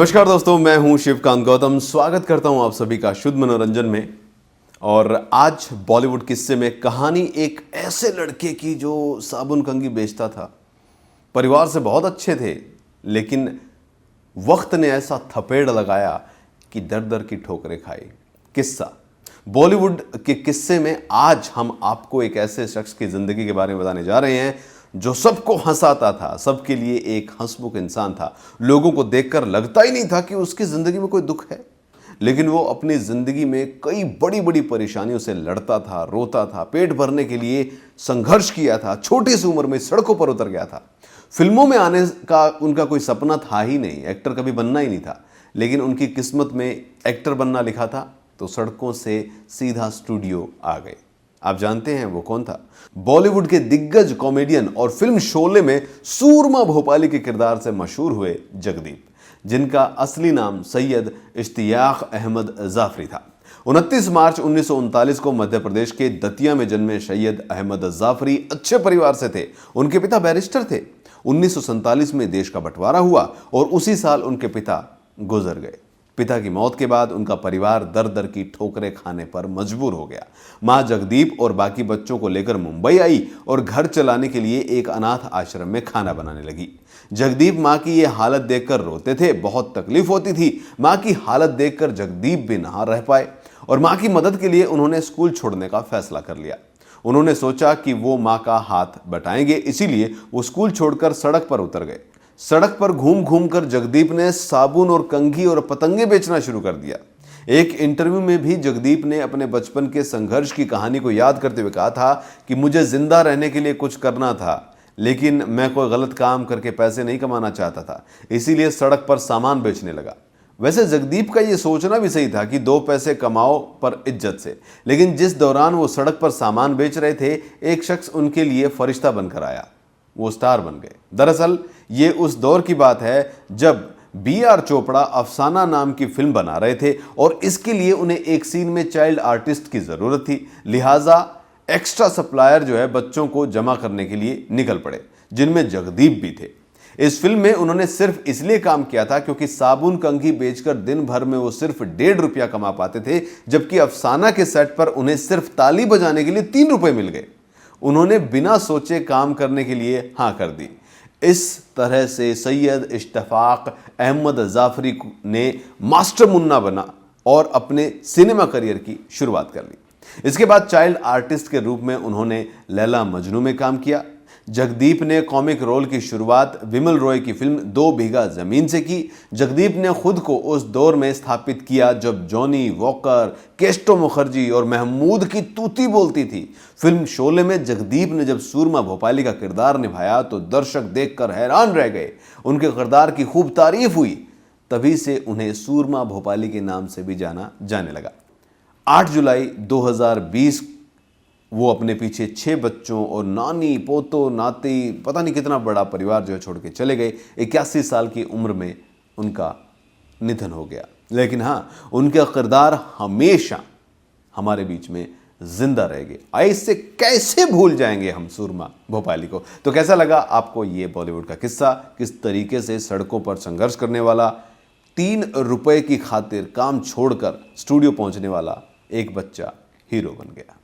नमस्कार दोस्तों, मैं हूं शिवकांत गौतम। स्वागत करता हूं आप सभी का शुद्ध मनोरंजन में। और आज बॉलीवुड किस्से में कहानी एक ऐसे लड़के की जो साबुन कंघी बेचता था। परिवार से बहुत अच्छे थे, लेकिन वक्त ने ऐसा थपेड़ लगाया कि दर दर की ठोकरें खाई। किस्सा बॉलीवुड के किस्से में आज हम आपको एक ऐसे शख्स की जिंदगी के बारे में बताने जा रहे हैं जो सबको हंसाता था, सबके लिए एक हंसमुख इंसान था। लोगों को देखकर लगता ही नहीं था कि उसकी जिंदगी में कोई दुख है, लेकिन वो अपनी जिंदगी में कई बड़ी बड़ी परेशानियों से लड़ता था, रोता था, पेट भरने के लिए संघर्ष किया था, छोटी सी उम्र में सड़कों पर उतर गया था। फिल्मों में आने का उनका कोई सपना था ही नहीं, एक्टर कभी बनना ही नहीं था, लेकिन उनकी किस्मत में एक्टर बनना लिखा था, तो सड़कों से सीधा स्टूडियो आ गए। आप जानते हैं वो कौन था? बॉलीवुड के दिग्गज कॉमेडियन और फिल्म शोले में सूरमा भोपाली के किरदार से मशहूर हुए जगदीप, जिनका असली नाम सैयद इश्तियाक अहमद जाफरी था। 29 मार्च 1939 को मध्य प्रदेश के दतिया में जन्मे सैयद अहमद जाफरी अच्छे परिवार से थे। उनके पिता बैरिस्टर थे। 1947 में देश का बंटवारा हुआ और उसी साल उनके पिता गुजर गए। पिता की मौत के बाद उनका परिवार दर दर की ठोकरें खाने पर मजबूर हो गया। मां जगदीप और बाकी बच्चों को लेकर मुंबई आई और घर चलाने के लिए एक अनाथ आश्रम में खाना बनाने लगी। जगदीप मां की ये हालत देखकर रोते थे, बहुत तकलीफ होती थी। मां की हालत देखकर जगदीप भी ना रह पाए और मां की मदद के लिए उन्होंने स्कूल छोड़ने का फैसला कर लिया। उन्होंने सोचा कि वो मां का हाथ बटाएंगे, इसीलिए वो स्कूल छोड़कर सड़क पर उतर गए। सड़क पर घूम घूम कर जगदीप ने साबुन और कंघी और पतंगे बेचना शुरू कर दिया। एक इंटरव्यू में भी जगदीप ने अपने बचपन के संघर्ष की कहानी को याद करते हुए कहा था कि मुझे जिंदा रहने के लिए कुछ करना था, लेकिन मैं कोई गलत काम करके पैसे नहीं कमाना चाहता था, इसीलिए सड़क पर सामान बेचने लगा। वैसे जगदीप का ये सोचना भी सही था कि 2 पैसे कमाओ पर इज्जत से, लेकिन जिस दौरान वो सड़क पर सामान बेच रहे थे, एक शख्स उनके लिए फरिश्ता बनकर आया। वो स्टार बन गए। दरअसल ये उस दौर की बात है जब B.R. चोपड़ा अफसाना नाम की फिल्म बना रहे थे और इसके लिए उन्हें एक सीन में चाइल्ड आर्टिस्ट की जरूरत थी। लिहाजा एक्स्ट्रा सप्लायर जो है बच्चों को जमा करने के लिए निकल पड़े, जिनमें जगदीप भी थे। इस फिल्म में उन्होंने सिर्फ इसलिए काम किया था क्योंकि साबुन कंघी बेचकर दिन भर में वो सिर्फ 1.5 रुपया कमा पाते थे, जबकि अफसाना के सेट पर उन्हें सिर्फ ताली बजाने के लिए 3 रुपए मिल गए। उन्होंने बिना सोचे काम करने के लिए हाँ कर दी। इस तरह से सैयद इश्तियाक अहमद जाफरी ने मास्टर मुन्ना बना और अपने सिनेमा करियर की शुरुआत कर ली। इसके बाद चाइल्ड आर्टिस्ट के रूप में उन्होंने लैला मजनू में काम किया। जगदीप ने कॉमिक रोल की शुरुआत विमल रॉय की फिल्म 2 बीघा जमीन से की। जगदीप ने खुद को उस दौर में स्थापित किया जब जॉनी वॉकर, केस्टो मुखर्जी और महमूद की तूती बोलती थी। फिल्म शोले में जगदीप ने जब सूरमा भोपाली का किरदार निभाया तो दर्शक देखकर हैरान रह गए। उनके किरदार की खूब तारीफ हुई। तभी से उन्हें सूरमा भोपाली के नाम से भी जाना जाने लगा। 8 जुलाई 2020 वो अपने पीछे 6 बच्चों और नानी, पोतो, नाती, पता नहीं कितना बड़ा परिवार जो है छोड़ के चले गए। 81 साल की उम्र में उनका निधन हो गया, लेकिन हाँ, उनका किरदार हमेशा हमारे बीच में जिंदा रहेगा। ऐसे कैसे भूल जाएंगे हम सूरमा भोपाली को। तो कैसा लगा आपको ये बॉलीवुड का किस्सा? किस तरीके से सड़कों पर संघर्ष करने वाला, 3 रुपए की खातिर काम छोड़कर स्टूडियो पहुंचने वाला एक बच्चा हीरो बन गया।